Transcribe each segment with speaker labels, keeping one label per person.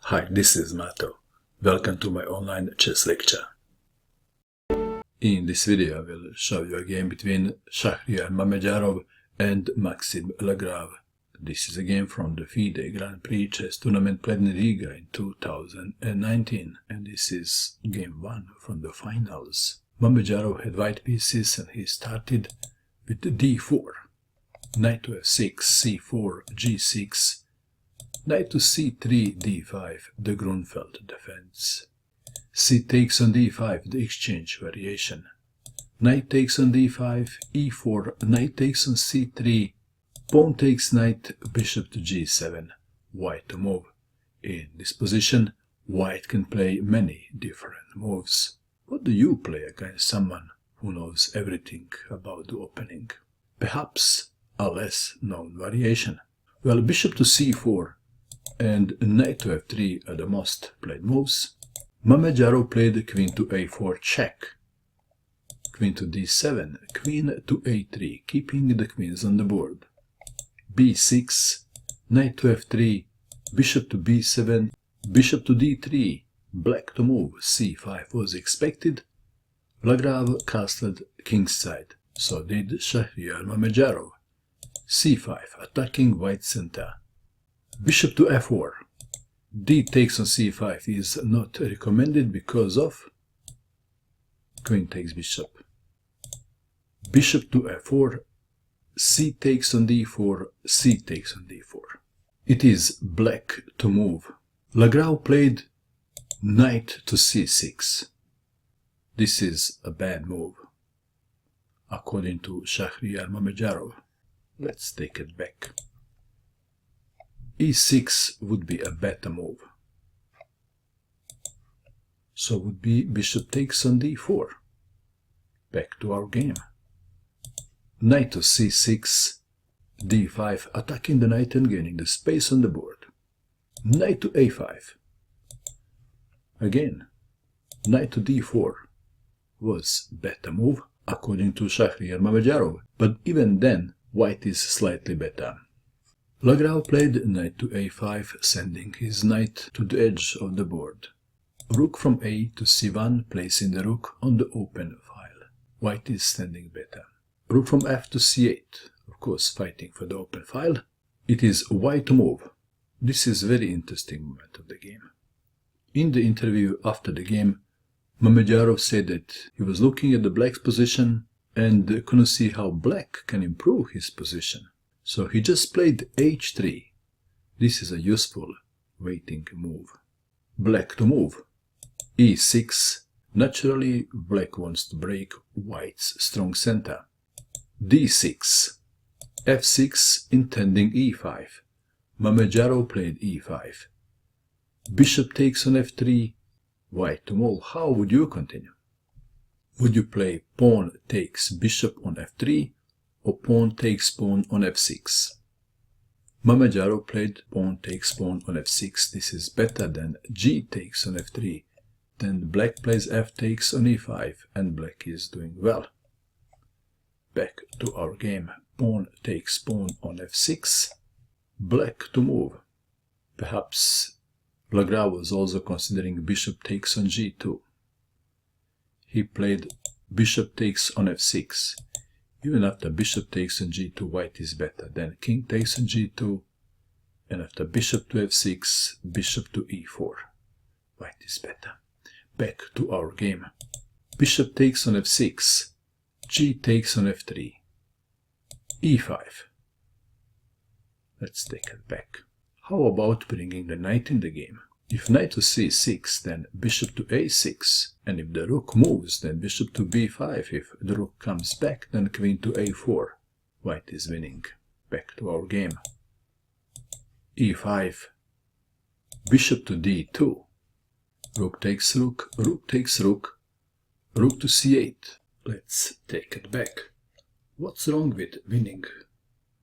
Speaker 1: Hi, this is Mato. Welcome to my online chess lecture. In this video I will show you a game between Shakhriyar Mamedyarov and Maxime Lagrave. This is a game from the FIDE Grand Prix chess tournament played in Riga in 2019, and this is game 1 from the finals. Mamedyarov had white pieces and he started with d4, knight to f6, c4, g6, knight to c3, d5, the Grunfeld defense. C takes on d5, the exchange variation. Knight takes on d5, e4, knight takes on c3, pawn takes knight, bishop to g7, white to move. In this position, white can play many different moves. What do you play against someone who knows everything about the opening? Perhaps a less known variation. Well, bishop to c4 and knight to f3 are the most played moves. Mamedyarov played queen to a4 check, queen to d7, queen to a3, keeping the queens on the board, b6, knight to f3, bishop to b7, bishop to d3, black to move, c5 was expected. Lagrave castled kingside, so did Shakhriyar Mamedyarov. c5, attacking white center, bishop to f4. D takes on c5 is not recommended because of queen takes bishop. Bishop to f4, c takes on d4, c takes on d4. It is black to move. Lagrave played knight to c6. This is a bad move, according to Shakhriyar Mamedyarov. Let's take it back. e6 would be a better move. So would be bishop takes on d4. Back to our game. Knight to c6, d5, attacking the knight and gaining the space on the board. Knight to a5. Again, knight to d4 was better move, according to Shakhriyar Mamedyarov, but even then, white is slightly better. Lagrave played knight to a5, sending his knight to the edge of the board. Rook from a to c1, placing the rook on the open file. White is standing better. Rook from f to c8, of course fighting for the open file. It is white to move. This is a very interesting moment of the game. In the interview after the game, Mamedyarov said that he was looking at the black's position and couldn't see how black can improve his position. So he just played h3. This is a useful waiting move. Black to move. e6. Naturally, black wants to break white's strong center. d6. f6 intending e5. Mamedyarov played e5. Bishop takes on f3. White to move. How would you continue? Would you play pawn takes bishop on f3? Or pawn takes pawn on f6. Mamedyarov played pawn takes pawn on f6. This is better than g takes on f3. Then black plays f takes on e5, and black is doing well. Back to our game. Pawn takes pawn on f6. Black to move. Perhaps Lagrave was also considering bishop takes on g2. He played bishop takes on f6. Even after bishop takes on g2, white is better. Then king takes on g2, and after bishop to f6, bishop to e4. White is better. Back to our game. Bishop takes on f6, g takes on f3, e5. Let's take it back. How about bringing the knight in the game? If knight to c6, then bishop to a6, and if the rook moves, then bishop to b5. If the rook comes back, then queen to a4. White is winning. Back to our game. e5, bishop to d2. Rook takes rook, rook takes rook, rook to c8. Let's take it back. What's wrong with winning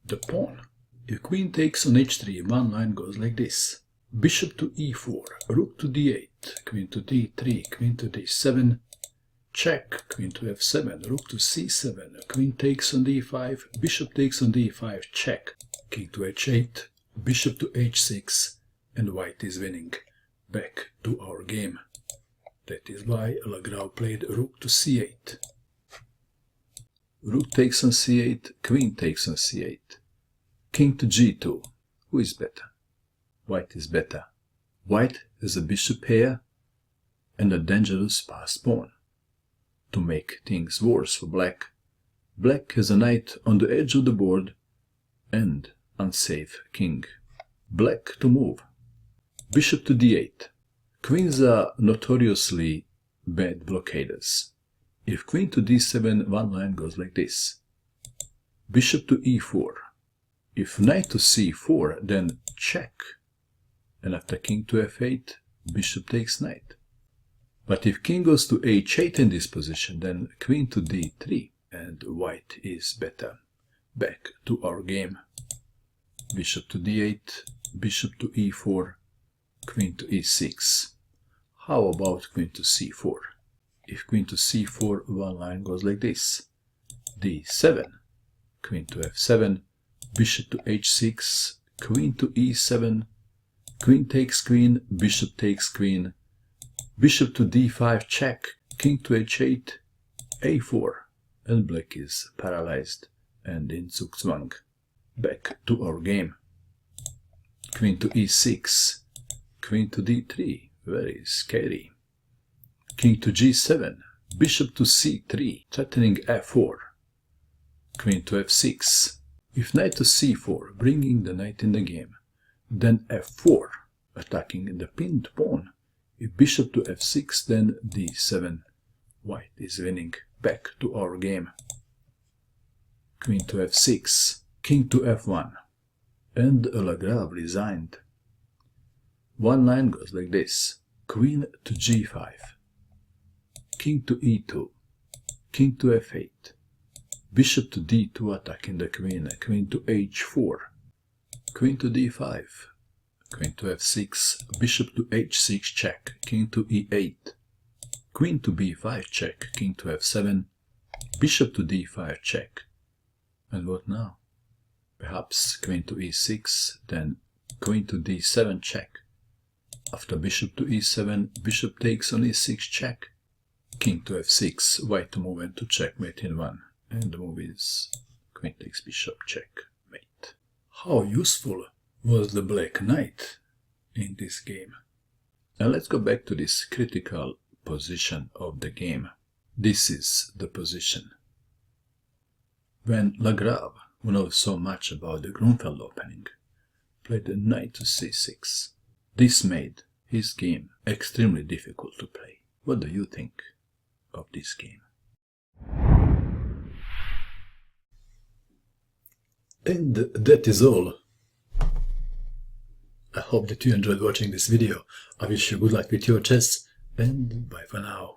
Speaker 1: the pawn? If queen takes on h3, one line goes like this. Bishop to e4, rook to d8, queen to d3, queen to d7, check, queen to f7, rook to c7, queen takes on d5, bishop takes on d5, check, king to h8, bishop to h6, and white is winning. Back to our game. That is why Lagrave played rook to c8. Rook takes on c8, queen takes on c8. King to g2. Who is better? White is better. White has a bishop here and a dangerous passed pawn. To make things worse for black, black has a knight on the edge of the board and unsafe king. Black to move. Bishop to d8. Queens are notoriously bad blockaders. If queen to d7, one line goes like this. Bishop to e4. If knight to c4, then check. And after king to f8, bishop takes knight. But if king goes to h8 in this position, then queen to d3, and white is better. Back to our game. Bishop to d8, bishop to e4, queen to e6. How about queen to c4? If queen to c4, one line goes like this. d7, queen to f7, bishop to h6, queen to e7, queen takes queen, bishop takes queen, bishop to d5 check, king to h8, a4, and black is paralyzed and in Zugzwang. Back to our game. Queen to e6, queen to d3, very scary. King to g7, bishop to c3, threatening f4. Queen to f6. If knight to c4, bringing the knight in the game, then f4, attacking the pinned pawn. If bishop to f6, then d7. White is winning. Back to our game. Queen to f6, king to f1, and Lagrave resigned. One line goes like this. Queen to g5, king to e2, king to f8, bishop to d2 attacking the queen, queen to h4, queen to d5, queen to f6, bishop to h6 check, king to e8, queen to b5 check, king to f7, bishop to d5 check. And what now? Perhaps queen to e6, then queen to d7 check. After bishop to e7, bishop takes on e6 check. King to f6, white to move and to checkmate in one. And the move is queen takes bishop checkmate. How useful was the black knight in this game? Now let's go back to this critical position of the game. This is the position. When Lagrave, who knows so much about the Grunfeld opening, played the knight to c6, this made his game extremely difficult to play. What do you think of this game? And that is all. I hope that you enjoyed watching this video. I wish you good luck with your chess, and bye for now.